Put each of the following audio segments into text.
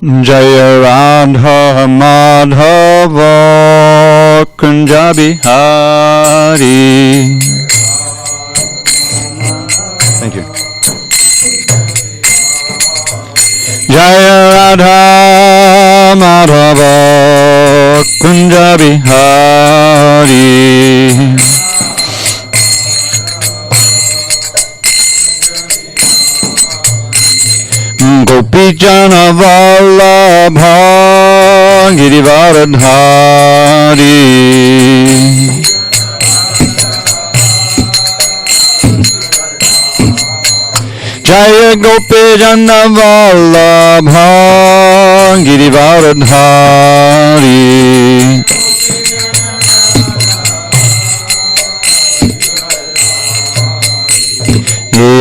Jaya Radha Madhava Kunja Bihari. Thank you. Jaya Radha Madhava Kunja Bihari. Gopi Jana Vallabha Girivaradhari. Jaya Gopi Jana Vallabha Girivaradhari.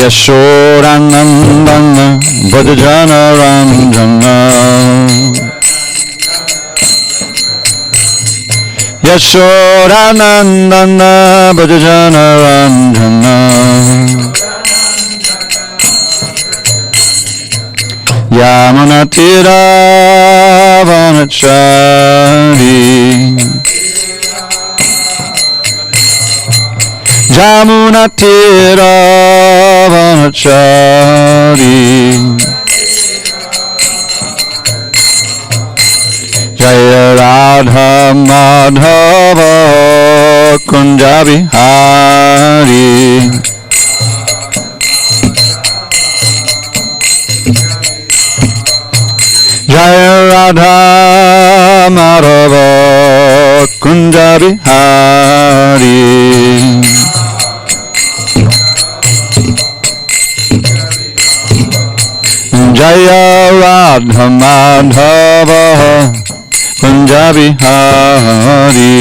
Yashodanandana Bhajana Ranjana. Yashodanandana Bhajana Ranjana. Yamunatira Vanachari. Jamunatira Vanachari. Jaya Radha Madhava Kunja Bihari. Jaya Radha Madhava Kunja Bihari. Jaya Radha Madhava Kunja Bihari.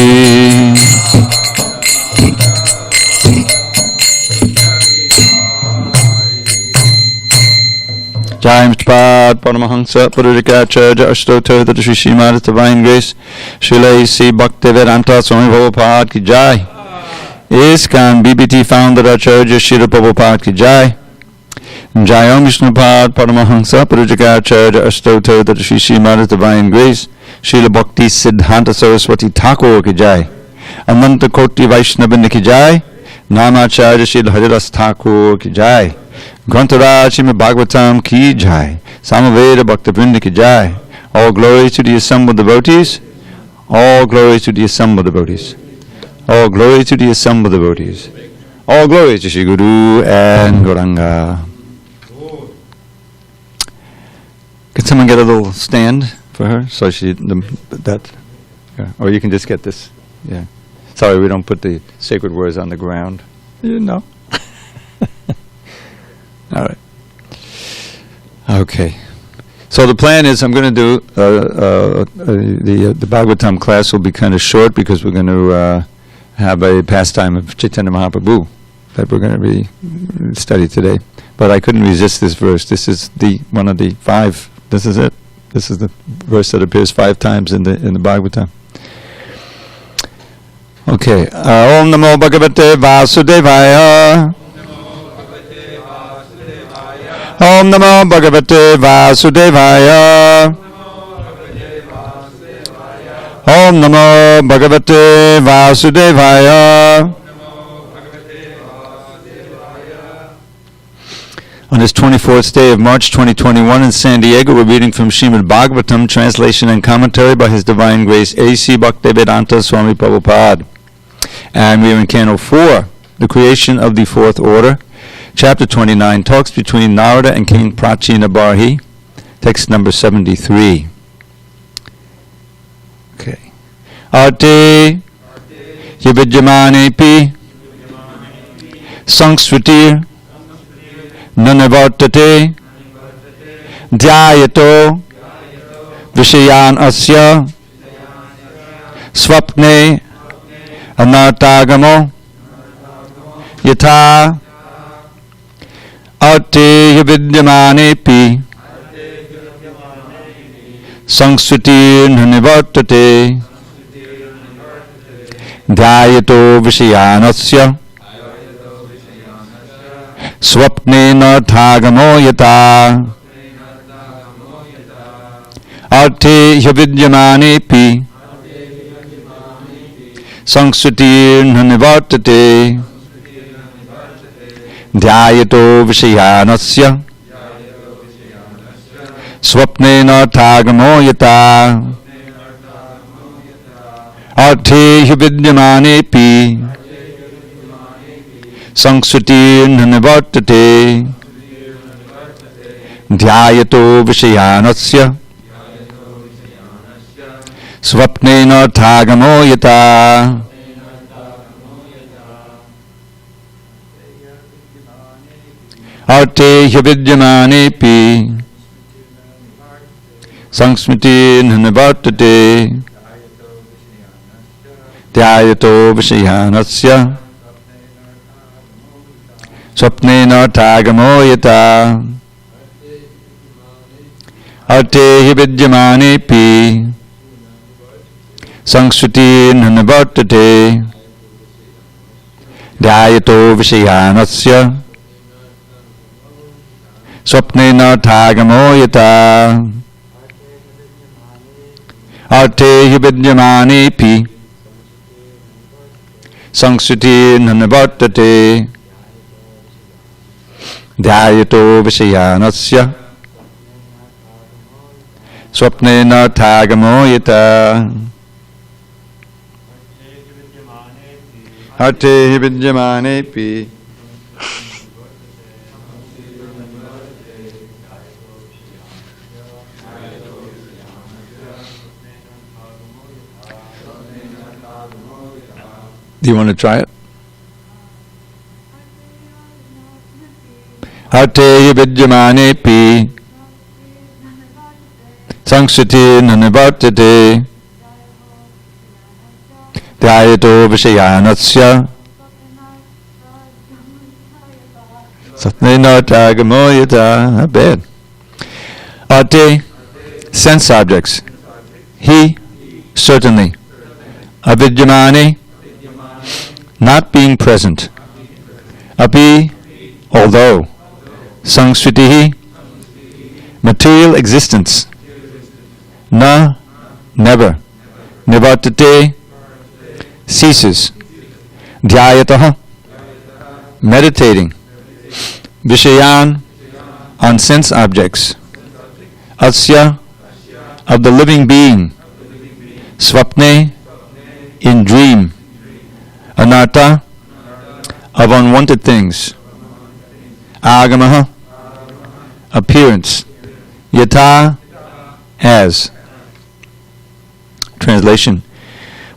Jai Mishpad Paramahansa Pururikacharya Ashtotar Tata Shri Srimad Divine Grace Srila A.C. Bhaktivedanta Swami Prabhupada Ki Jai. ISKCON BBT Founder Acharya Srila Prabhupada Ki Jai. Jai Om Vishnupad Paramahansa Purujikacharya Ashtotar Tata Shri Srimad Divine Grace Srila Bhakti Siddhanta Saraswati Thakur Ki Jai. Ananta Koti Vaishnavin Ki Jai. Namacharya Srila Haridas Thakur Ki Jai. Grantaraj Srimad Bhagavatam Ki Jai. Samaveda Bhaktavrinda Ki Jai. All glories to the assembled devotees. All glories to the assembled devotees. All glories to the assembled devotees. All glories to Shri Guru and Gauranga. Can someone get a little stand for her? So she, yeah. Or you can just get this. Yeah. Sorry, we don't put the sacred words on the ground. You know. All right. Okay. So the plan is I'm going to do the Bhagavatam class will be kind of short because we're going to have a pastime of Chaitanya Mahaprabhu that we're going to be study today. But I couldn't resist this verse. This is the one of the 5. This is it. This is the verse that appears 5 times in the Bhagavatam. Okay. Om Namo Bhagavate Vasudevaya. Om Namo Bhagavate Vasudevaya. Om Namo Bhagavate Vasudevaya. On this 24th day of March 2021 in SanDiego, we're reading from Srimad Bhagavatam, translation and commentary by His Divine Grace A.C. Bhaktivedanta Swami Prabhupada. And we are in Canto 4, the creation of the fourth order. Chapter 29, talks between Narada and King Prachinabarhi. Text number 73. Okay. Arte Yavidyamanepi Sangsrutir Nanavartate Dhyayato Vishayan Asya Swapne Anartagamo Yatha Arte Yavidyamanepi Sangsrutir Nanavartate Dhyayato Vishayan Asya Swapne narthagamo yata Arte hyavidyamanepi Sangsrutirna nivartate Dhyayato vishayanasya Swapnena tagamo yata Arte hyavidyamanepi Sangsrutirna nivartate Dhyayato vishayanasya Swapnena tagamo yata Arte hyavidyamanepi Sangsrutirna nivartate Dhyayato vishayanasya Swapnena tagamo yata Arte hyavidyamanepi Sangsrutirna nivartate Dhyayato vishayanasya Swapnena tagamo yata Arte hyavidyamanepi Sangsrutirna nivartate Dhyayato vishayanasya Swapnena tagamo yata Arte hyavidyamanepi Do you want to try it? Arte hyavidyamanepi Sangsrutirna nivartate Dhyayato vishayanasya Swapnena tagamo yata. Not bad. Arte, sense objects. He, certainly. Avidyamane, not being present. Api, although. Sangsritihi, material existence. Na, never. Nivartate, ceases. Dhyayataha, meditating. Vishayan, on sense objects. Asya, of the living being. Swapne, in dream. Anartha, of unwanted things. Agamaha, appearance. Yata, as. Translation.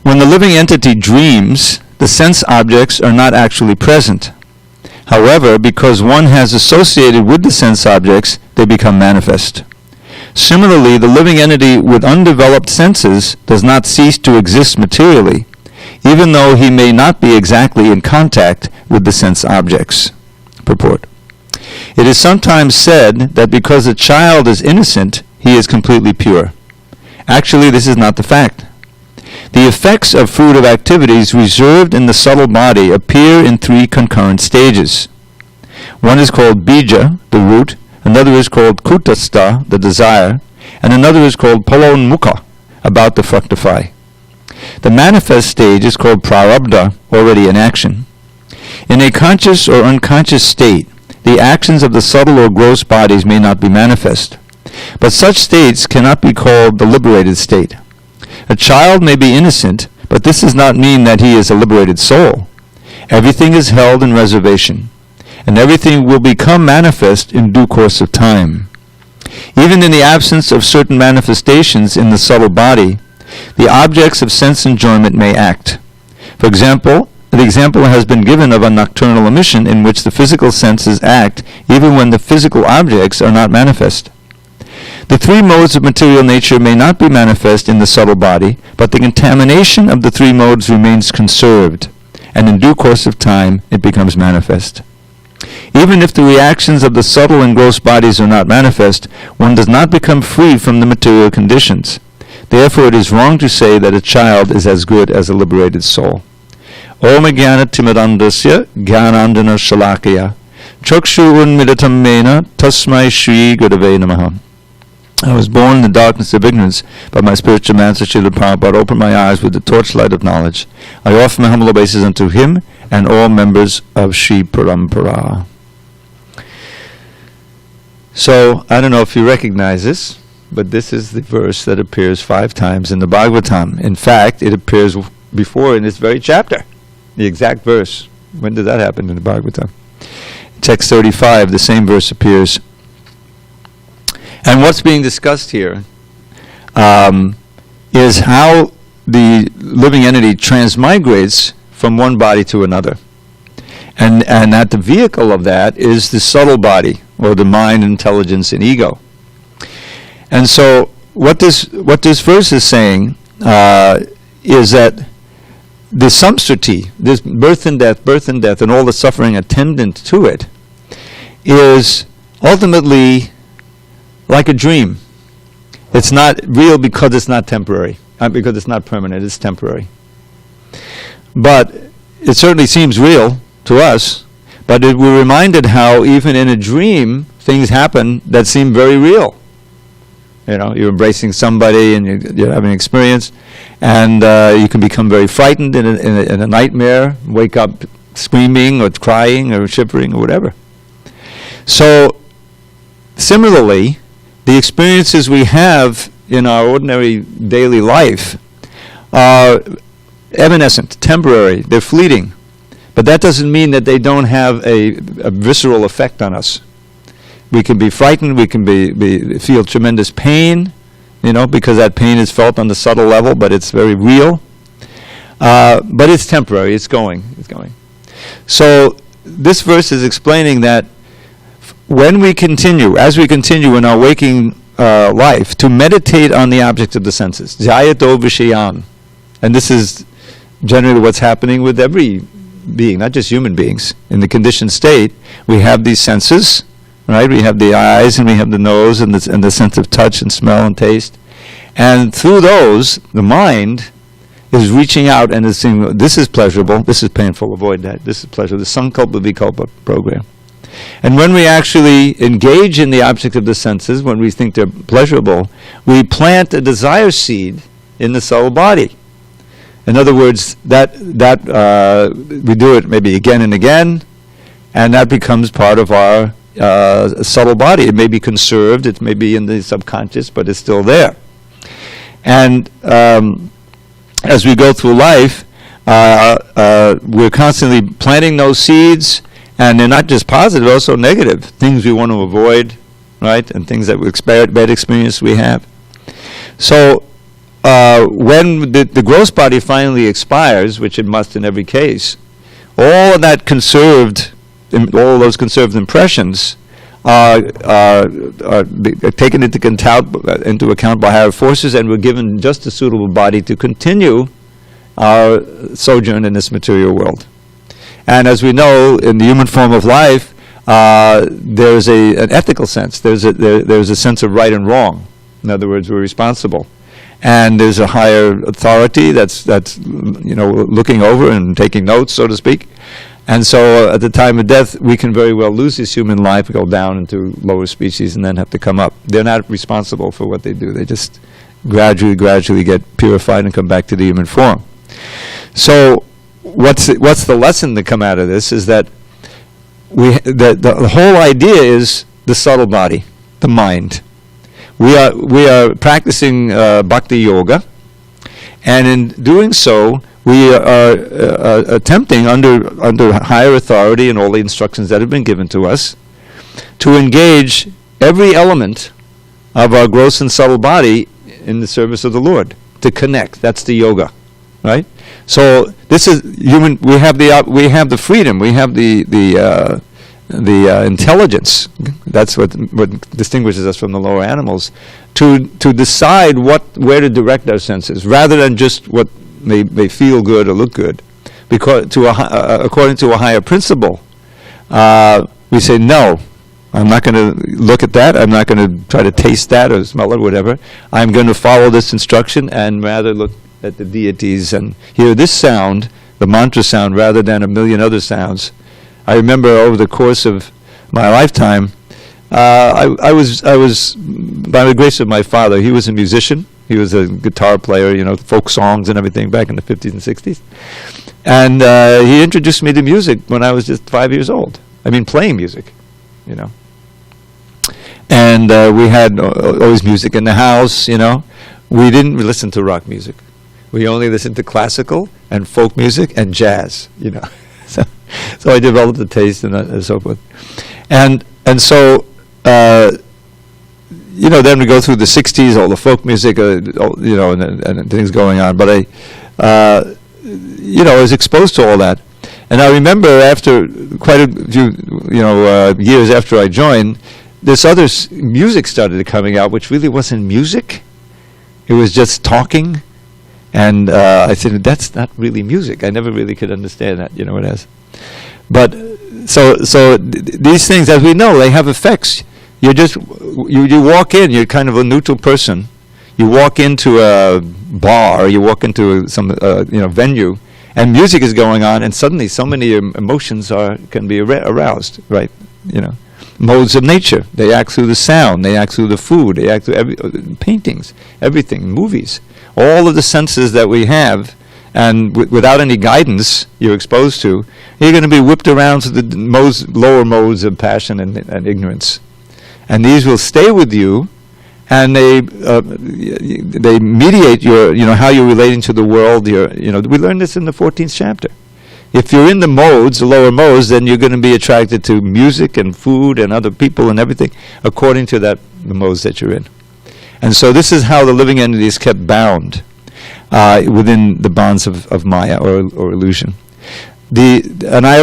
When the living entity dreams, the sense objects are not actually present. However, because one has associated with the sense objects, they become manifest. Similarly, the living entity with undeveloped senses does not cease to exist materially, even though he may not be exactly in contact with the sense objects. Purport. It is sometimes said that because a child is innocent, he is completely pure. Actually, this is not the fact. The effects of fruitive activities reserved in the subtle body appear in three concurrent stages. One is called bija, the root, another is called kutastha, the desire, and another is called palonmukha, about to fructify. The manifest stage is called prarabdha, already in action. In a conscious or unconscious state, the actions of the subtle or gross bodies may not be manifest, but such states cannot be called the liberated state. A child may be innocent, but this does not mean that he is a liberated soul. Everything is held in reservation, and everything will become manifest in due course of time. Even in the absence of certain manifestations in the subtle body, the objects of sense enjoyment may act. For example, the example has been given of a nocturnal emission in which the physical senses act even when the physical objects are not manifest. The three modes of material nature may not be manifest in the subtle body, but the contamination of the three modes remains conserved, and in due course of time it becomes manifest. Even if the reactions of the subtle and gross bodies are not manifest, one does not become free from the material conditions. Therefore it is wrong to say that a child is as good as a liberated soul. Om Jnana Timirandasya Jnanandana Shalakaya Chakshu Unmidatam Mena Tasmai Shri Gurave Namaha. I was born in the darkness of ignorance, but my spiritual master Srila Prabhupada opened my eyes with the torchlight of knowledge. I offer my humble obeisance unto him and all members of Sri Parampara. So, I don't know if you recognize this, but this is the verse that appears 5 times in the Bhagavatam. In fact, it appears before in this very chapter, the exact verse. When did that happen in the Bhagavatam? Text 35, the same verse appears. And what's being discussed here is how the living entity transmigrates from one body to another. And that the vehicle of that is the subtle body, or the mind, intelligence, and ego. And so what this verse is saying is that the samsriti, this birth and death, and all the suffering attendant to it, is ultimately like a dream. It's not real because it's not temporary, because it's not permanent, it's temporary. But it certainly seems real to us, but we're reminded how even in a dream, things happen that seem very real. You know, you're embracing somebody and you're having an experience, and you can become very frightened in a nightmare, wake up screaming or crying or shivering or whatever. So, similarly, the experiences we have in our ordinary daily life are evanescent, temporary, they're fleeting. But that doesn't mean that they don't have a visceral effect on us. We can be frightened, we can feel tremendous pain, because that pain is felt on the subtle level, but it's very real. But it's temporary, it's going. So this verse is explaining that as we continue in our waking life, to meditate on the object of the senses, jayato vishayan, and this is generally what's happening with every being, not just human beings. In the conditioned state, we have these senses, right? We have the eyes, and we have the nose, and the sense of touch and smell and taste. And through those, the mind is reaching out and is saying, this is pleasurable, this is painful, avoid that, this is pleasurable, the sankalpa vikalpa program. And when we actually engage in the object of the senses, when we think they're pleasurable, we plant a desire seed in the subtle body. In other words, that we do it maybe again and again, and that becomes part of our subtle body. It may be conserved, it may be in the subconscious, but it's still there. And as we go through life, we're constantly planting those seeds, and they're not just positive, also negative. Things we want to avoid, right? And things that bad experience we have. So when the gross body finally expires, which it must in every case, all of that all those conserved impressions are taken into account by higher forces, and we're given just a suitable body to continue our sojourn in this material world. And as we know, in the human form of life, there's an ethical sense. There's a sense of right and wrong. In other words, we're responsible. And there's a higher authority that's looking over and taking notes, so to speak. And so at the time of death, we can very well lose this human life, go down into lower species, and then have to come up. They're not responsible for what they do. They just gradually get purified and come back to the human form. So what's the lesson to come out of this is that the whole idea is the subtle body, the mind. We are practicing bhakti yoga, and in doing so, we are attempting under higher authority and all the instructions that have been given to us to engage every element of our gross and subtle body in the service of the Lord, to connect. That's the yoga, right? So this is human. We have the freedom. We have the intelligence. That's what distinguishes us from the lower animals, to decide where to direct our senses, rather than just what may feel good or look good, because according to a higher principle, we say no. I'm not going to look at that. I'm not going to try to taste that or smell it or whatever. I'm going to follow this instruction and rather look at the deities and hear this sound, the mantra sound, rather than a million other sounds. I remember over the course of my lifetime, I was by the grace of my father. He was a musician. He was a guitar player, folk songs and everything back in the 50s and 60s. And he introduced me to music when I was just 5 years old. I mean, playing music, And we had always music in the house, We didn't listen to rock music. We only listened to classical and folk music and jazz, So I developed a taste and so forth. And so, then we go through the 60s, all the folk music, and things going on. But I was exposed to all that. And I remember after quite a few, years after I joined, this other music started coming out, which really wasn't music. It was just talking. And I said, that's not really music. I never really could understand that, it has. But so these things, as we know, they have effects. You walk in, you're kind of a neutral person. You walk into a bar, you walk into some venue, and music is going on, and suddenly so many emotions can be aroused, right? Modes of nature. They act through the sound, they act through the food, they act through paintings, everything, movies. All of the senses that we have, and without any guidance you're exposed to, you're going to be whipped around to the lower modes of passion and ignorance. And these will stay with you, and they mediate your, how you're relating to the world. We learned this in the 14th chapter. If you're in the modes, the lower modes, then you're going to be attracted to music and food and other people and everything according to the modes that you're in. And so this is how the living entity is kept bound within the bonds of Maya or illusion. And I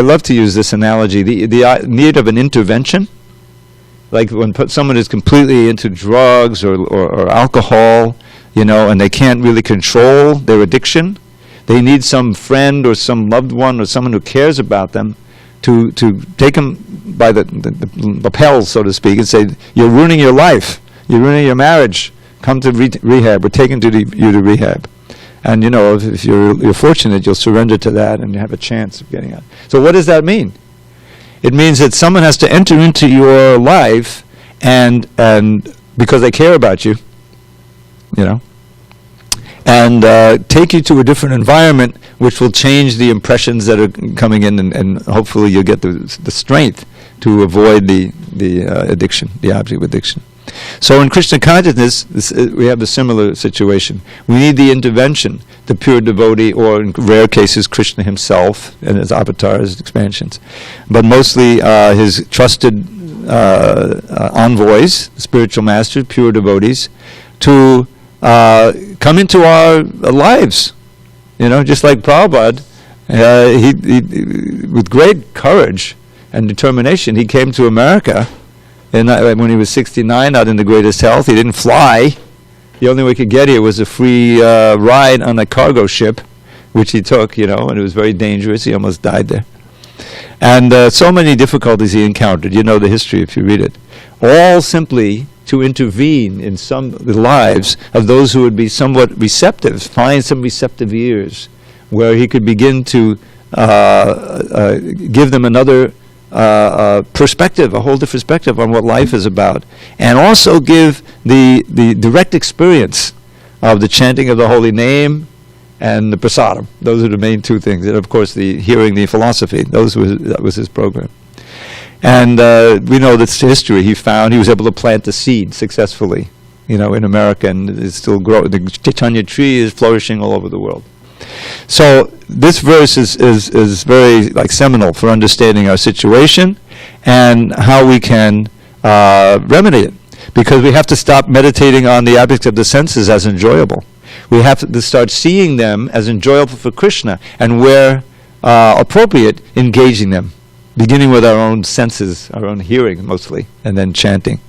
love to use this analogy. The need of an intervention, like when someone is completely into drugs or alcohol, and they can't really control their addiction. They need some friend or some loved one or someone who cares about them to take them by the lapels, so to speak, and say, "You're ruining your life. You're ruining your marriage. Come to rehab. We're taking you to rehab." And if you're fortunate, you'll surrender to that, and you have a chance of getting out. So what does that mean? It means that someone has to enter into your life, and because they care about you, and take you to a different environment, which will change the impressions that are coming in, and hopefully you'll get the strength to avoid the addiction, the object of addiction. So in Krishna consciousness, we have a similar situation. We need the intervention, the pure devotee, or in rare cases, Krishna himself and his avatars, expansions. But mostly his trusted envoys, spiritual masters, pure devotees, to come into our lives. Just like Prabhupada, he with great courage and determination, he came to America. And when he was 69, not in the greatest health, he didn't fly. The only way he could get here was a free ride on a cargo ship, which he took, and it was very dangerous. He almost died there. And so many difficulties he encountered. You know the history if you read it. All simply to intervene in the lives of those who would be somewhat receptive, find some receptive ears, where he could begin to give them another perspective, a whole different perspective on what life is about, and also give the direct experience of the chanting of the holy name and the prasadam. Those are the main two things, and of course the hearing the philosophy. That was his program. And we know this history. He was able to plant the seed successfully, in America, and it's still growing. The Chaitanya tree is flourishing all over the world. So this verse is very seminal for understanding our situation and how we can remedy it. Because we have to stop meditating on the objects of the senses as enjoyable. We have to start seeing them as enjoyable for Krishna, and where appropriate, engaging them. Beginning with our own senses, our own hearing mostly, and then chanting,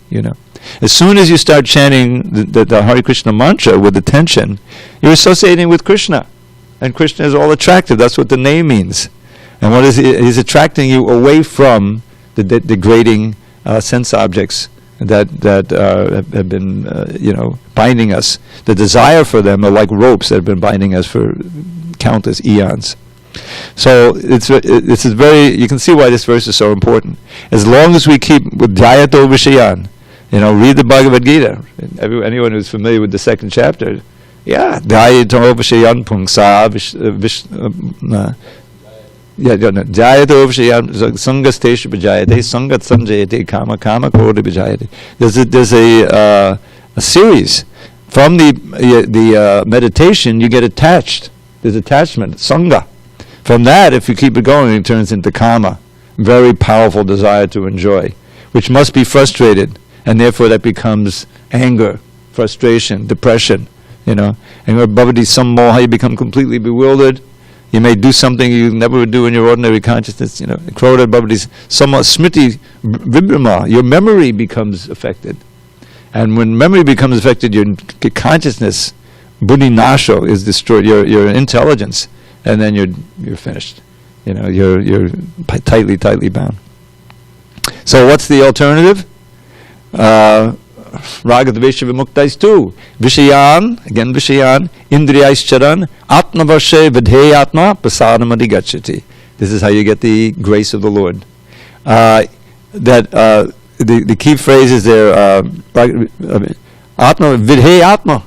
As soon as you start chanting the Hare Krishna mantra with attention, you're associating with Krishna. And Krishna is all attractive. That's what the name means. And what is it? He's attracting you away from the degrading sense objects that have been, binding us. The desire for them are like ropes that have been binding us for countless eons. So this is you can see why this verse is so important. As long as we keep with Jayato Vishayan, read the Bhagavad Gita. Anyone who's familiar with the second chapter, Jayato Vishayan Pungsa Jayato Vishayan Sangasteshu Vijayate Sangat Sanjayate Kama Kama Kodi Vijayate. There's a series. From the meditation, you get attached. There's attachment, sangha. From that, if you keep it going, it turns into kama, very powerful desire to enjoy, which must be frustrated, and therefore that becomes anger, frustration, depression, And bhavati sammoha, you become completely bewildered. You may do something you never would do in your ordinary consciousness, Krodha bhavati sammoha smriti vibhrama, your memory becomes affected. And when memory becomes affected, your consciousness, buddhi nasho, is destroyed, your intelligence. And then you're finished. You're tightly bound. So what's the alternative? Raga dvesha vimuktais too. Vishayan, indriyais atma varshe vidheyatma prasadamadi gacchati. This is how you get the grace of the Lord. The key phrase is there, atma vidheyatma,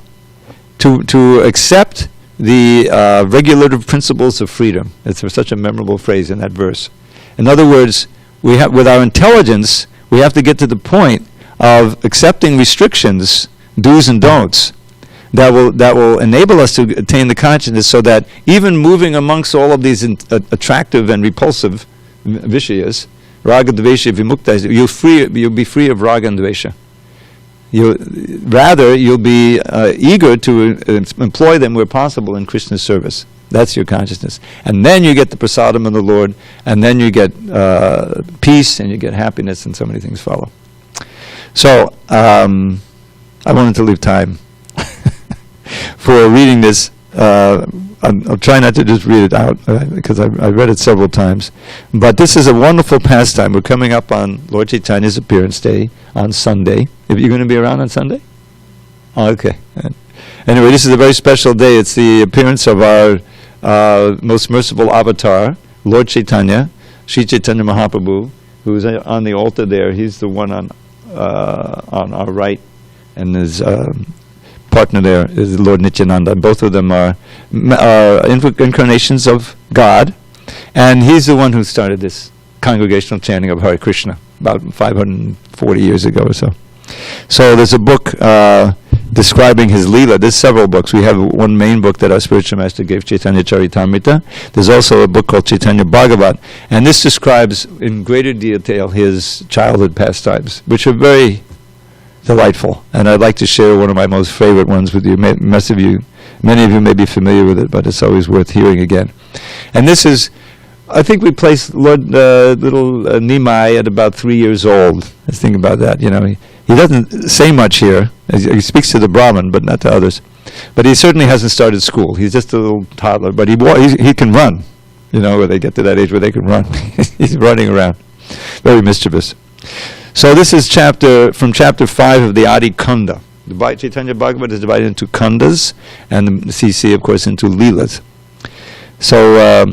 to accept the regulative principles of freedom. It's such a memorable phrase in that verse. In other words, with our intelligence, we have to get to the point of accepting restrictions, do's and don'ts, that will enable us to attain the consciousness, so that even moving amongst all of these attractive and repulsive vishayas, raga dvesha vimukta, you'll be free of raga and dvesha. You'll be eager to employ them where possible in Krishna's service. That's your consciousness. And then you get the prasadam of the Lord, and then you get peace, and you get happiness, and so many things follow. So, I wanted to leave time for reading this. I'll try not to just read it out, because I've read it several times. But this is a wonderful pastime. We're coming up on Lord Chaitanya's appearance day on Sunday. Are you going to be around on Sunday? Oh, okay. Anyway, this is a very special day. It's the appearance of our most merciful avatar, Lord Chaitanya, Sri Chaitanya Mahaprabhu, who's on the altar there. He's the one on our right, and his partner there is Lord Nityananda. Both of them are incarnations of God, and he's the one who started this congregational chanting of Hare Krishna about 540 years ago or so. So there's a book describing his Leela. There's several books. We have one main book that our spiritual master gave, Chaitanya Charitamrita. There's also a book called Chaitanya Bhagavat, and this describes in greater detail his childhood pastimes, which are very delightful. And I'd like to share one of my most favorite ones with you. Many of you may be familiar with it, but it's always worth hearing again. And this is, I think we placed little Nimai at about 3 years old. Let's think about that. He doesn't say much here. He speaks to the Brahmin, but not to others. But he certainly hasn't started school. He's just a little toddler, but he can run. Where they get to that age where they can run. He's running around. Very mischievous. So this is from chapter 5 of the Adi Kanda. The Chaitanya Bhagavat is divided into Kandas, and the CC, of course, into Leelas. So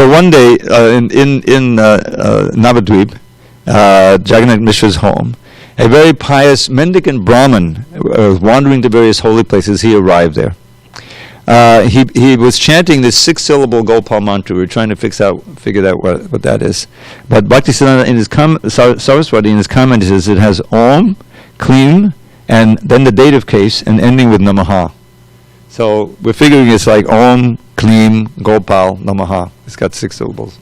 one day in Navadvip, Jagannath Mishra's home, a very pious mendicant Brahmin wandering to various holy places. He arrived there. He was chanting this 6-syllable Gopal mantra. We were trying to figure out what that is. But Bhaktisiddhanta in his Saraswati in his comment says it has Om, Klim, and then the dative case, and ending with Namaha. So we're figuring it's like Om, Klim, Gopal, Namaha. It's got 6 syllables.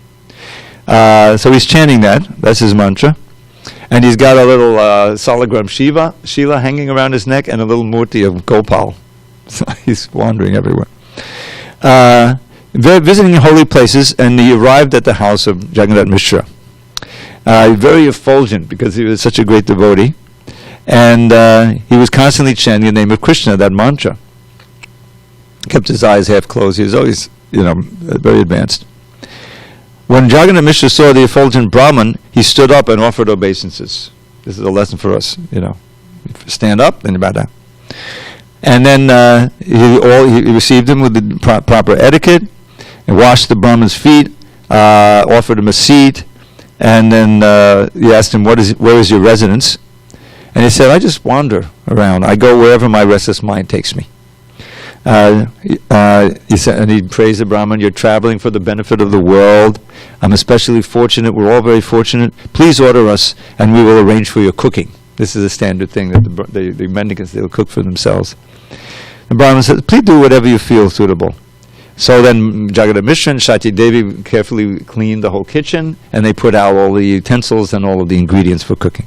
So he's chanting that. That's his mantra. And he's got a little salagram Shila hanging around his neck, and a little murti of Gopal. So he's wandering everywhere. Visiting holy places, and he arrived at the house of Jagannath Mishra. Very effulgent, because he was such a great devotee. And he was constantly chanting the name of Krishna, that mantra. Kept his eyes half closed. He was always, very advanced. When Jagannath Mishra saw the effulgent Brahman, he stood up and offered obeisances. This is a lesson for us, Stand up, then you bow down. And then he received him with the proper etiquette, and washed the Brahman's feet, offered him a seat, and then he asked him, where is your residence? And he said, I just wander around. I go wherever my restless mind takes me. He said, and he praised the Brahman, you're traveling for the benefit of the world. I'm especially fortunate. We're all very fortunate. Please order us, and we will arrange for your cooking. This is a standard thing that the mendicants, they'll cook for themselves. The Brahman said, please do whatever you feel suitable. So then Jagadam Mishra and Shati Devi carefully cleaned the whole kitchen, and they put out all the utensils and all of the ingredients for cooking.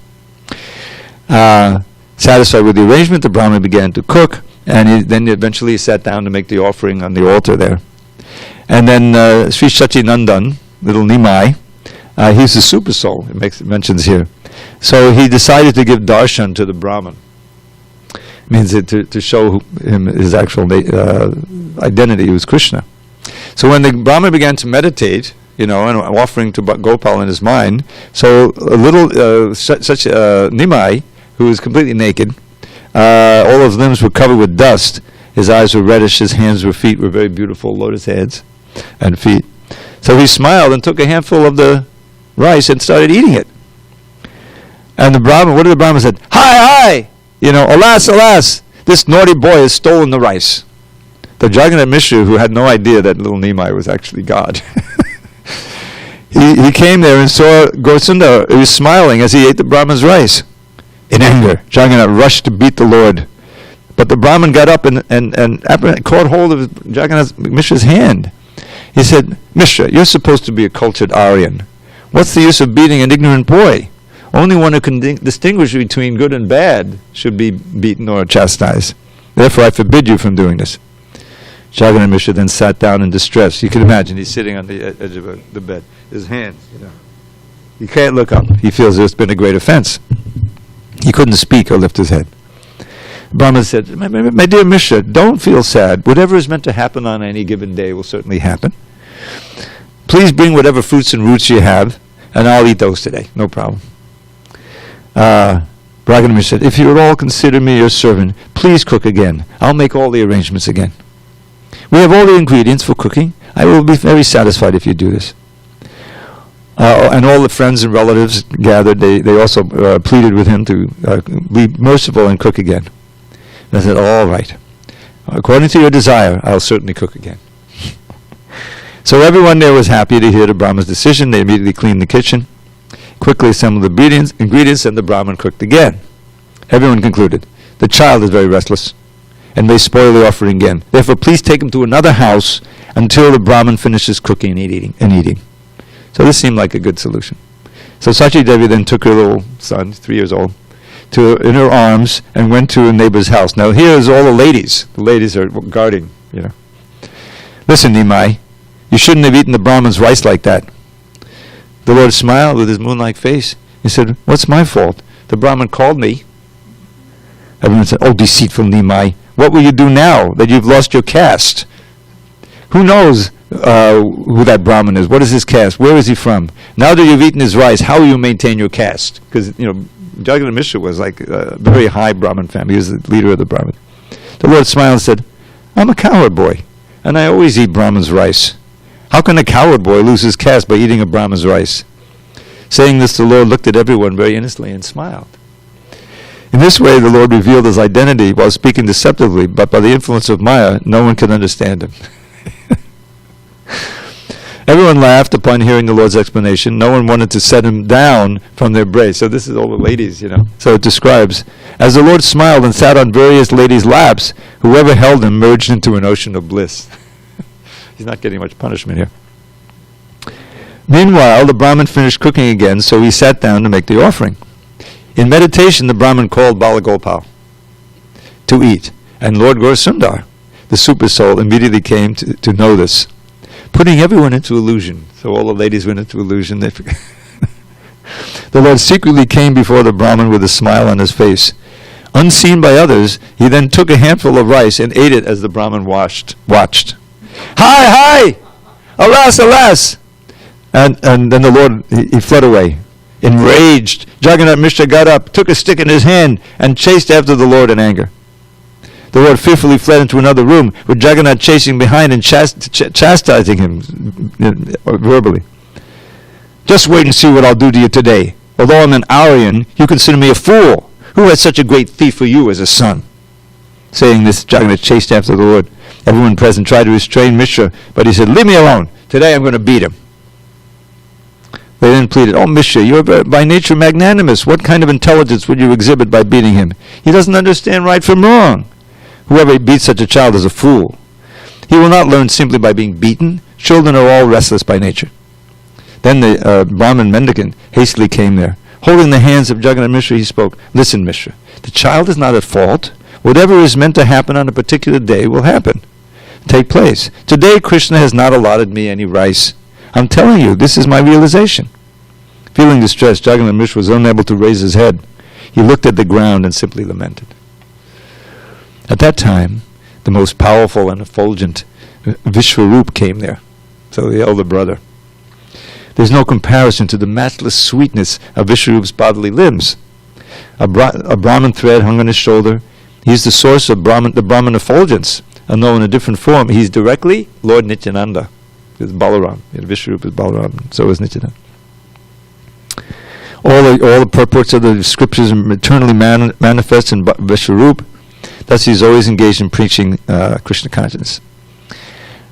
Satisfied with the arrangement, the Brahman began to cook, and then eventually sat down to make the offering on the altar there. And then Sri Sachinandana, little Nimai, he's the super soul, it mentions here. So he decided to give darshan to the Brahman. Means to show him his actual identity, who was Krishna. So when the Brahman began to meditate, and offering to Gopal in his mind, so a little such Nimai, who was completely naked, all his limbs were covered with dust, his eyes were reddish, his hands or feet were very beautiful lotus heads and feet. So he smiled and took a handful of the rice and started eating it. And the Brahman, what did the Brahman said? Hi! Alas, alas, this naughty boy has stolen the rice. The Jagannath Mishra, who had no idea that little Nimai was actually God, he came there and saw Gaurasundar. He was smiling as he ate the Brahman's rice. In anger, Jagannath rushed to beat the Lord. But the Brahman got up and caught hold of Jagannath Mishra's hand. He said, Mishra, you're supposed to be a cultured Aryan. What's the use of beating an ignorant boy? Only one who can distinguish between good and bad should be beaten or chastised. Therefore, I forbid you from doing this. Jagannath Mishra then sat down in distress. You can imagine, he's sitting on the edge of the bed. His hands, He can't look up. He feels there's been a great offense. He couldn't speak or lift his head. Brahma said, my dear Mishra, don't feel sad. Whatever is meant to happen on any given day will certainly happen. Please bring whatever fruits and roots you have, and I'll eat those today. No problem. Brahma said, if you would all consider me your servant, please cook again. I'll make all the arrangements again. We have all the ingredients for cooking. I will be very satisfied if you do this. And all the friends and relatives gathered. They also pleaded with him to be merciful and cook again. And I said, all right. According to your desire, I'll certainly cook again. So everyone there was happy to hear the Brahman's decision. They immediately cleaned the kitchen, quickly assembled the ingredients, and the Brahman cooked again. Everyone concluded, the child is very restless, and may spoil the offering again. Therefore, please take him to another house until the Brahman finishes cooking and eating. So this seemed like a good solution. So Sachi Devi then took her little son, 3 years old, in her arms and went to a neighbor's house. Now here's all the ladies. The ladies are guarding, Listen, Nimai, you shouldn't have eaten the Brahman's rice like that. The Lord smiled with his moon-like face. He said, what's my fault? The Brahman called me. Everyone said, oh, deceitful Nimai, what will you do now that you've lost your caste? Who knows who that Brahman is? What is his caste? Where is he from? Now that you've eaten his rice, how will you maintain your caste? Because, Jagannath Mishra was like a very high Brahmin family. He was the leader of the Brahmin. The Lord smiled and said, I'm a coward boy, and I always eat Brahman's rice. How can a coward boy lose his caste by eating a Brahman's rice? Saying this, the Lord looked at everyone very innocently and smiled. In this way, the Lord revealed his identity while speaking deceptively, but by the influence of Maya, no one could understand him. Everyone laughed upon hearing the Lord's explanation. No one wanted to set him down from their embrace. So this is all the ladies, So it describes, as the Lord smiled and sat on various ladies' laps, whoever held him merged into an ocean of bliss. He's not getting much punishment here. Meanwhile, the Brahmin finished cooking again, so he sat down to make the offering. In meditation, the Brahmin called Balagopal to eat, and Lord Gaurasundar, the super soul, immediately came to know this, putting everyone into illusion. So all the ladies went into illusion. The Lord secretly came before the Brahmin with a smile on his face. Unseen by others, he then took a handful of rice and ate it as the Brahmin watched. Hi! Alas, alas! And then the Lord, he fled away. Enraged, Jagannath Mishra got up, took a stick in his hand, and chased after the Lord in anger. The Lord fearfully fled into another room, with Jagannath chasing behind and chastising him verbally. Just wait and see what I'll do to you today. Although I'm an Aryan, you consider me a fool. Who has such a great thief for you as a son? Saying this, Jagannath chased after the Lord. Everyone present tried to restrain Mishra, but he said, leave me alone. Today I'm going to beat him. They then pleaded, oh, Mishra, you are by nature magnanimous. What kind of intelligence would you exhibit by beating him? He doesn't understand right from wrong. Whoever beats such a child is a fool. He will not learn simply by being beaten. Children are all restless by nature. Then the Brahmin mendicant hastily came there. Holding the hands of Jagannath Mishra, he spoke, listen, Mishra, the child is not at fault. Whatever is meant to happen on a particular day will happen, take place. Today, Krishna has not allotted me any rice. I'm telling you, this is my realization. Feeling distressed, Jagannath Mishra was unable to raise his head. He looked at the ground and simply lamented. At that time, the most powerful and effulgent Vishwarup came there, so the elder brother. There's no comparison to the matchless sweetness of Vishwarup's bodily limbs. A Brahman thread hung on his shoulder. He's the source of the Brahman effulgence, and though in a different form, he's directly Lord Nityananda. It's Balaram. Vishwarup is Balaram, so is Nityananda. All the purports of the scriptures are eternally manifest in Vishwarup. Thus he is always engaged in preaching Krishna consciousness.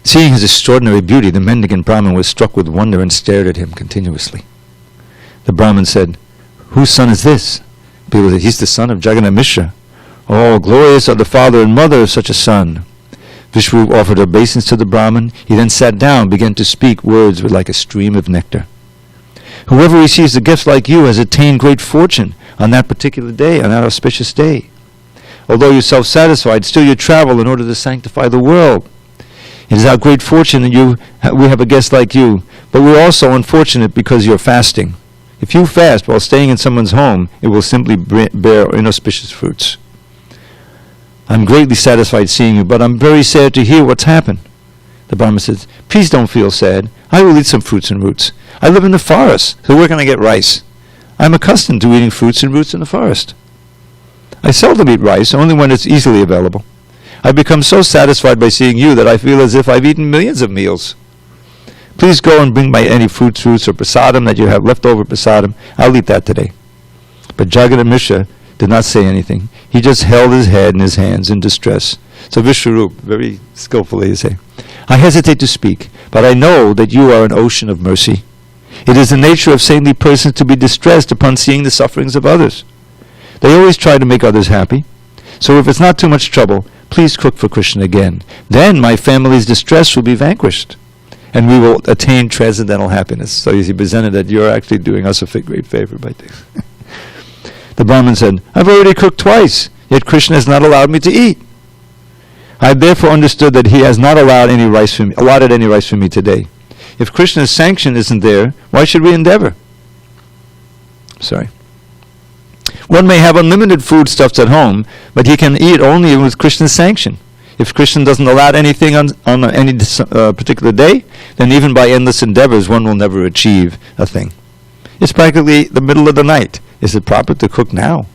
Seeing his extraordinary beauty, the mendicant Brahmin was struck with wonder and stared at him continuously. The Brahmin said, whose son is this? People said, he's the son of Jagannath Mishra. Oh, glorious are the father and mother of such a son. Vishwarup offered obeisance to the Brahmin. He then sat down, began to speak words like a stream of nectar. Whoever receives a gift like you has attained great fortune on that particular day, on that auspicious day. Although you're self-satisfied, still you travel in order to sanctify the world. It is our great fortune that we have a guest like you, but we're also unfortunate because you're fasting. If you fast while staying in someone's home, it will simply bear inauspicious fruits. I'm greatly satisfied seeing you, but I'm very sad to hear what's happened. The Brahmin says, please don't feel sad. I will eat some fruits and roots. I live in the forest, so where can I get rice? I'm accustomed to eating fruits and roots in the forest. I seldom eat rice, only when it's easily available. I've become so satisfied by seeing you that I feel as if I've eaten millions of meals. Please go and bring by any fruits, or prasadam that you have left over prasadam. I'll eat that today. But Jagannath Mishra did not say anything. He just held his head in his hands in distress. So Vishwarup, very skillfully, he said, I hesitate to speak, but I know that you are an ocean of mercy. It is the nature of saintly persons to be distressed upon seeing the sufferings of others. They always try to make others happy. So if it's not too much trouble, please cook for Krishna again. Then my family's distress will be vanquished, and we will attain transcendental happiness. So he presented that you're actually doing us a great favor by this. The Brahmin said, I've already cooked twice, yet Krishna has not allowed me to eat. I have therefore understood that he has not allotted any rice for me today. If Krishna's sanction isn't there, why should we endeavor? Sorry. One may have unlimited foodstuffs at home, but he can eat only with Krishna's sanction. If Krishna doesn't allow anything on any particular day, then even by endless endeavors, one will never achieve a thing. It's practically the middle of the night. Is it proper to cook now?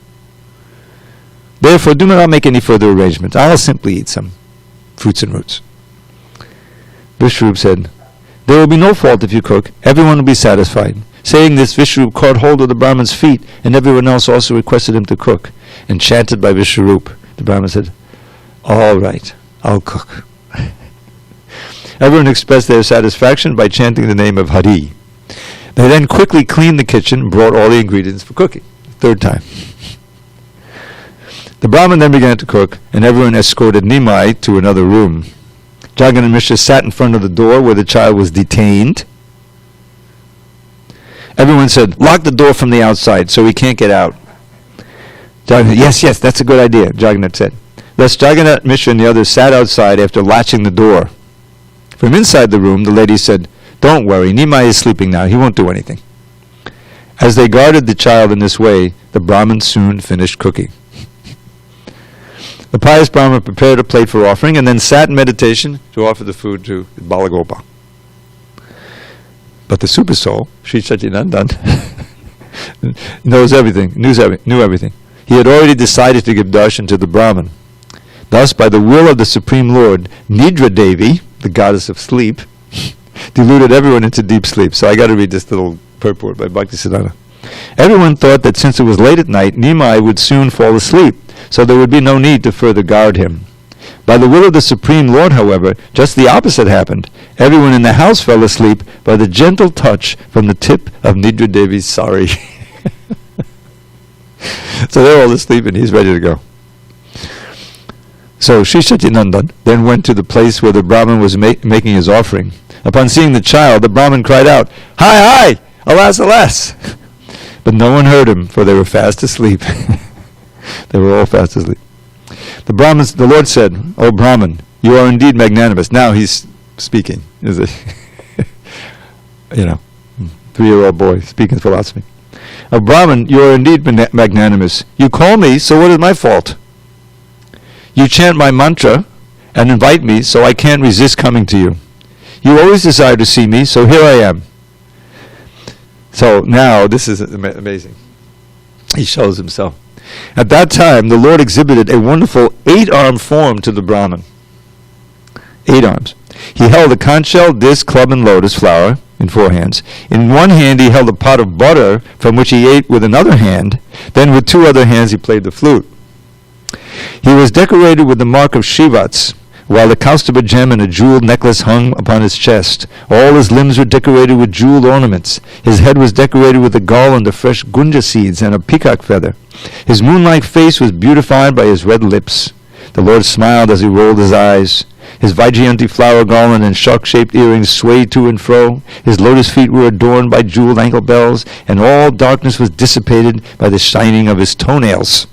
Therefore, do not make any further arrangements. I'll simply eat some fruits and roots. Vishwarup said, there will be no fault if you cook. Everyone will be satisfied. Saying this, Vishwarup caught hold of the Brahman's feet, and everyone else also requested him to cook. Enchanted by Vishwarup, the Brahman said, all right, I'll cook. Everyone expressed their satisfaction by chanting the name of Hari. They then quickly cleaned the kitchen and brought all the ingredients for cooking. Third time. The Brahman then began to cook, and everyone escorted Nimai to another room. Jagannath Mishra sat in front of the door where the child was detained. Everyone said, lock the door from the outside so he can't get out. Jagannath, yes, that's a good idea, Jagannath said. Thus Jagannath Mishra and the others sat outside after latching the door. From inside the room, the lady said, don't worry, Nimai is sleeping now, he won't do anything. As they guarded the child in this way, the Brahmin soon finished cooking. The pious Brahmin prepared a plate for offering and then sat in meditation to offer the food to Balagopal. But the super soul, Sri Sachinandana, knew everything. He had already decided to give darshan to the Brahmin. Thus, by the will of the Supreme Lord, Nidra Devi, the goddess of sleep, deluded everyone into deep sleep. So I got to read this little purport by Bhaktisiddhanta. Everyone thought that since it was late at night, Nimai would soon fall asleep, so there would be no need to further guard him. By the will of the Supreme Lord, however, just the opposite happened. Everyone in the house fell asleep by the gentle touch from the tip of Nidra Devi's sari. So they're all asleep and he's ready to go. So Sri Sachinandana then went to the place where the Brahmin was making his offering. Upon seeing the child, the Brahmin cried out, "Hi, hi! Alas, alas!" But no one heard him, for they were fast asleep. They were all fast asleep. The Lord said, "O Brahmin, you are indeed magnanimous." Now he's speaking. Is it? 3-year-old boy speaking philosophy. "O Brahmin, you are indeed magnanimous. You call me, so what is my fault? You chant my mantra and invite me, so I can't resist coming to you. You always desire to see me, so here I am." So now, this is amazing. He shows himself. At that time, the Lord exhibited a wonderful 8-armed form to the Brahmin. 8 arms. He held a conch shell, disc, club, and lotus flower in 4 hands. In one hand he held a pot of butter, from which he ate with another hand. Then with 2 other hands he played the flute. He was decorated with the mark of Shivats, while the Kaustubha gem and a jeweled necklace hung upon his chest. All his limbs were decorated with jeweled ornaments. His head was decorated with a garland of fresh gunja seeds and a peacock feather. His moon-like face was beautified by his red lips. The Lord smiled as he rolled his eyes. His Vaijayanti flower garland and shark-shaped earrings swayed to and fro. His lotus feet were adorned by jeweled ankle bells, and all darkness was dissipated by the shining of his toenails.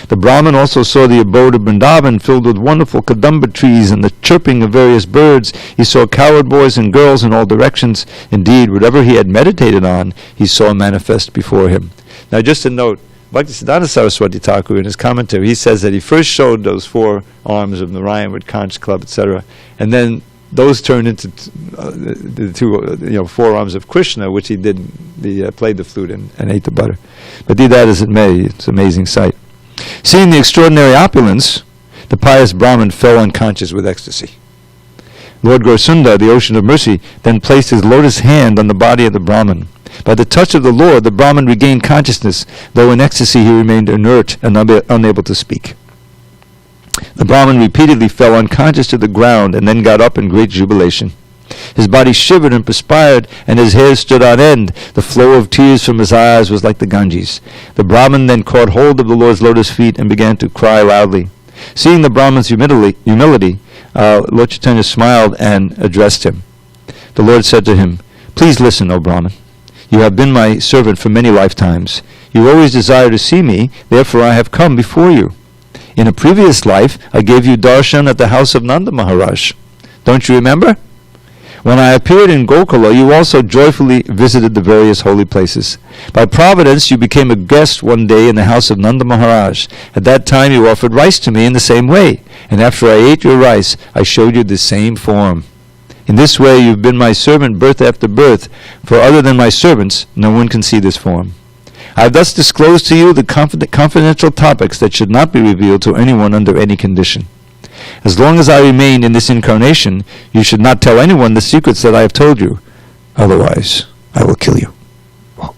The Brahmin also saw the abode of Vrindavan filled with wonderful kadamba trees and the chirping of various birds. He saw cowherd boys and girls in all directions. Indeed, whatever he had meditated on, he saw manifest before him. Now, just a note, Bhaktisiddhanta Saraswati Thakur, in his commentary, he says that he first showed those 4 arms of Narayan with conch, club, etc., and then those turned into the 2, 4 arms of Krishna, which he did, played the flute and ate the butter. But be that as it may, it's an amazing sight. Seeing the extraordinary opulence, the pious Brahmin fell unconscious with ecstasy. Lord Gaurasunda, the ocean of mercy, then placed his lotus hand on the body of the Brahmin. By the touch of the Lord, the Brahmin regained consciousness, though in ecstasy he remained inert and unable to speak. The Brahmin repeatedly fell unconscious to the ground and then got up in great jubilation. His body shivered and perspired, and his hair stood on end. The flow of tears from his eyes was like the Ganges. The Brahmin then caught hold of the Lord's lotus feet and began to cry loudly. Seeing the Brahmin's humility, Lord Chaitanya smiled and addressed him. The Lord said to him, "Please listen, O Brahmin. You have been my servant for many lifetimes. You always desire to see me, therefore I have come before you. In a previous life, I gave you darshan at the house of Nanda Maharaj. Don't you remember? When I appeared in Gokula, you also joyfully visited the various holy places. By providence, you became a guest one day in the house of Nanda Maharaj. At that time, you offered rice to me in the same way, and after I ate your rice, I showed you the same form. In this way, you've been my servant birth after birth, for other than my servants, no one can see this form. I have thus disclosed to you the confidential topics that should not be revealed to anyone under any condition. As long as I remain in this incarnation, you should not tell anyone the secrets that I have told you. Otherwise, I will kill you." Whoa.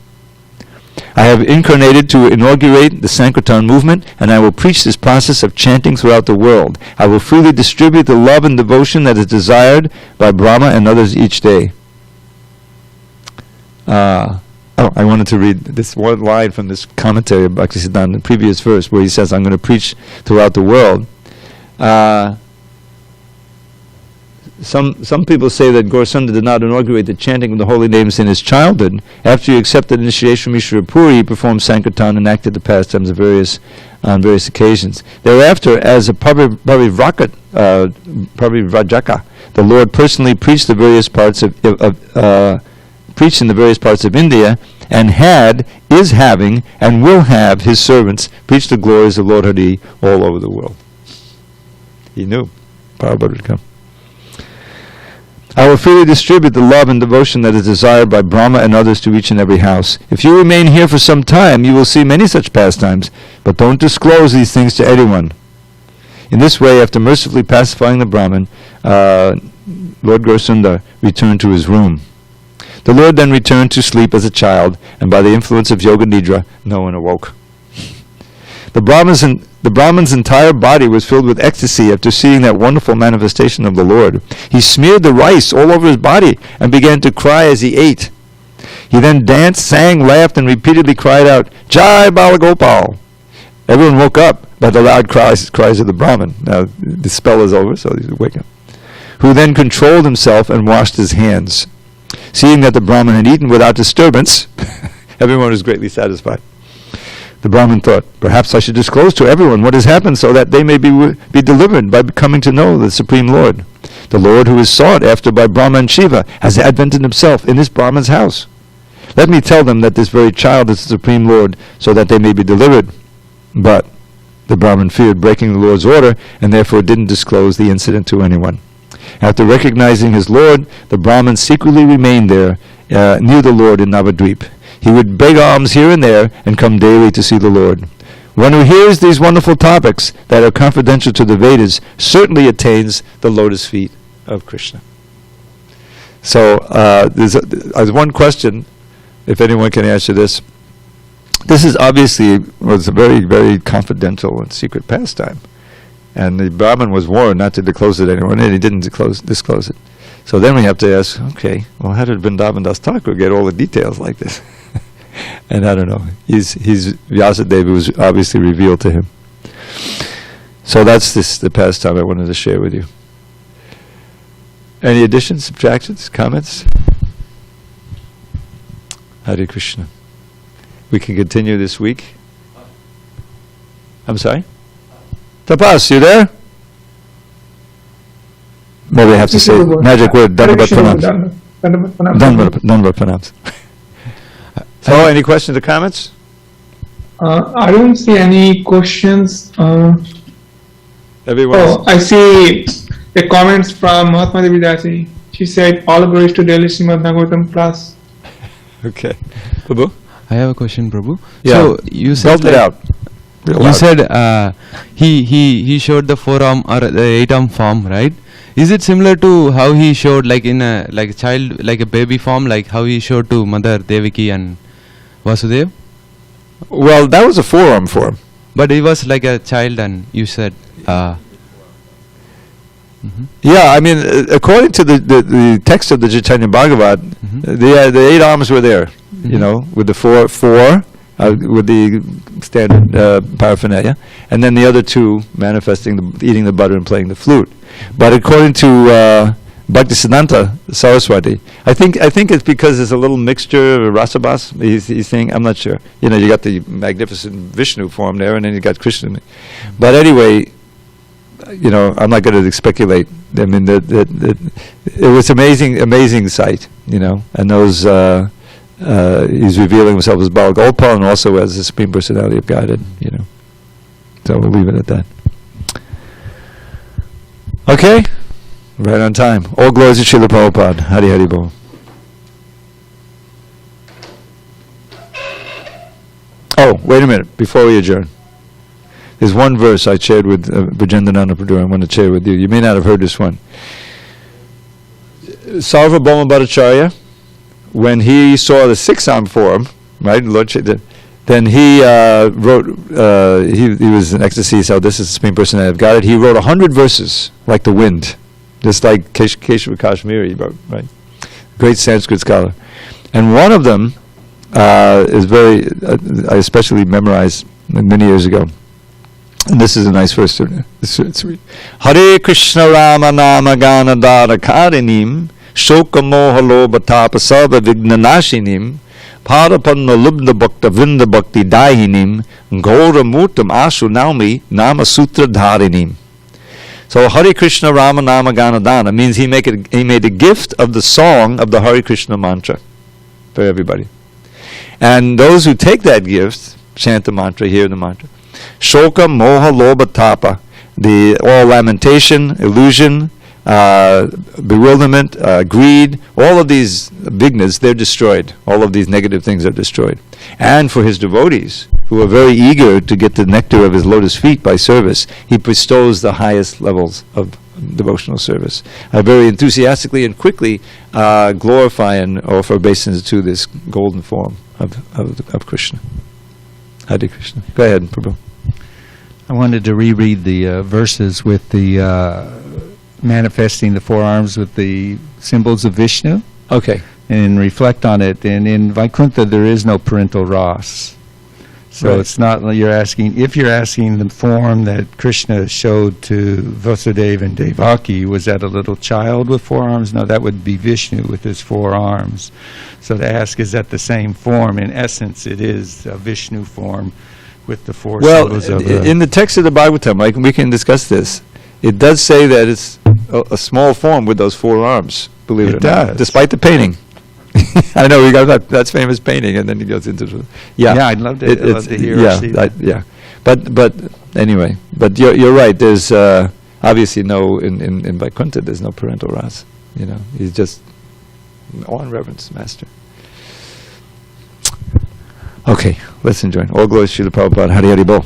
"I have incarnated to inaugurate the Sankirtan movement, and I will preach this process of chanting throughout the world. I will freely distribute the love and devotion that is desired by Brahma and others each day." I wanted to read this one line from this commentary of Bhaktisiddhanta, the previous verse, where he says, "I'm going to preach throughout the world." Some people say that Gaurasunda did not inaugurate the chanting of the holy names in his childhood. After he accepted initiation from Ishvara Puri, he performed Sankirtan and acted the pastimes on various occasions. Thereafter, as a Parivrajaka, the Lord personally preached in the various parts of India, and is having, and will have his servants preach the glories of Lord Hari all over the world. He knew Prabhupada would come. "I will freely distribute the love and devotion that is desired by Brahma and others to each and every house. If you remain here for some time, you will see many such pastimes, but don't disclose these things to anyone. In this way, after mercifully pacifying the Brahmin, Lord Gaurasundar returned to his room. The Lord then returned to sleep as a child, and by the influence of Yoga Nidra, no one awoke. The Brahman's entire body was filled with ecstasy after seeing that wonderful manifestation of the Lord. He smeared the rice all over his body and began to cry as he ate. He then danced, sang, laughed, and repeatedly cried out, Jai Balagopal! Everyone woke up by the loud cries of the Brahmin. Now, the spell is over, so he's wake up. Who then controlled himself and washed his hands. Seeing that the Brahmin had eaten without disturbance, everyone was greatly satisfied. The Brahmin thought, perhaps I should disclose to everyone what has happened so that they may be delivered by coming to know the Supreme Lord. The Lord who is sought after by Brahma and Shiva has advented himself in this Brahman's house. Let me tell them that this very child is the Supreme Lord so that they may be delivered. But the Brahmin feared breaking the Lord's order and therefore didn't disclose the incident to anyone. After recognizing his Lord, the Brahmin secretly remained there near the Lord in Navadvip. He would beg alms here and there and come daily to see the Lord. One who hears these wonderful topics that are confidential to the Vedas certainly attains the lotus feet of Krishna. So there's one question, if anyone can answer this. This is obviously was a very, very confidential and secret pastime. And the Brahmin was warned not to disclose it to anyone, and he didn't disclose it. So then we have to ask, okay, well, how did Vrindavan Das Thakur get all the details like this? And I don't know. His Vyasadeva was obviously revealed to him. So that's the pastime I wanted to share with you. Any additions, subtractions, comments? Hare Krishna. We can continue this week. I'm sorry? Tapas, you there? Maybe I have to say magic word, Dandavat Pranams. Dandavat Pranams. So, any questions or comments? I don't see any questions. Everyone. I see the comments from Mahatma Devi Dasi. She said, all glories to Delhi Srimad Bhagavatam class. Okay. Prabhu? I have a question, Prabhu. Yeah. So, you said Belt it out. You said he showed the forearm or the 8-arm form, right? Is it similar to how he showed like in a child, like a baby form, like how he showed to Mother Devaki and Vasudeva? Well, that was a forearm for him. But he was like a child, and you said Yeah, I mean, according to the text of the Chaitanya Bhagavat, the 8 arms were there, you know, with the four with the standard paraphernalia, and then the other 2 manifesting eating the butter and playing the flute. But according to Bhaktisiddhanta Saraswati, I think it's because there's a little mixture of rasabhas. He's saying, I'm not sure. You know, you got the magnificent Vishnu form there, and then you got Krishna. But anyway, you know, I'm not going to speculate. I mean, it was amazing sight, you know, and those. He's revealing himself as Balagopal and also as the Supreme Personality of Godhead, you know. So we'll leave it at that. Okay? Right on time. All glories to Srila Prabhupada. Hari Hari Bol. Oh, wait a minute, before we adjourn. There's one verse I shared with Vijendrananda Pradura. I want to share with you. You may not have heard this one. Sarvabhauma Bhattacharya, when he saw the 6-arm form, right, Lord Chaitanya, then he wrote, he was in ecstasy, so this is the Supreme Personality of Godhead. He wrote 100 verses, like the wind, just like Keshava Kashmiri wrote, right? Great Sanskrit scholar. And one of them is very, I especially memorized many years ago. And this is a nice verse. It's sweet. Hare Krishna Rama Nama Gana Dara Karinim Shoka Moha Lobha Tapa Sarva Vignanashinim Parapanna Lubna Bhakta Vrinda Bhakti Dahinim Gaura Murtam Ashu Naumi Nama Sutra Dharinim. So Hare Krishna Rama Nama Gana Dana means he made a gift of the song of the Hare Krishna mantra for everybody. And those who take that gift, chant the mantra, hear the mantra, Shoka Moha Lobha Tapa, all lamentation, illusion, bewilderment, greed, all of these vignas, they're destroyed. All of these negative things are destroyed. And for his devotees, who are very eager to get the nectar of his lotus feet by service, he bestows the highest levels of devotional service. Very enthusiastically and quickly glorify and offer obeisance to this golden form of Krishna. Hare Krishna. Go ahead, Prabhu. I wanted to reread the verses with the manifesting the forearms with the symbols of Vishnu. Okay. And reflect on it. And in Vaikuntha, there is no parental ras. So Right. it's not like you're asking, if you're asking the form that Krishna showed to Vasudeva and Devaki, was that a little child with four arms? No, that would be Vishnu with his four arms. So to ask, is that the same form? In essence, it is a Vishnu form with the four symbols of in the text of the Bhagavatam, like, we can discuss this. It does say that it's a small form with those four arms, believe it or not. does. Despite the painting. I know, we got that famous painting, and then he goes into the... Yeah, I'd love to hear or see that. Yeah. But anyway, but you're right, there's obviously no, in Vaikuntha, there's no parental ras. You know, he's just all in reverence, master. Okay, let's enjoy. All glories to Srila Prabhupada. Hari Hari Bol.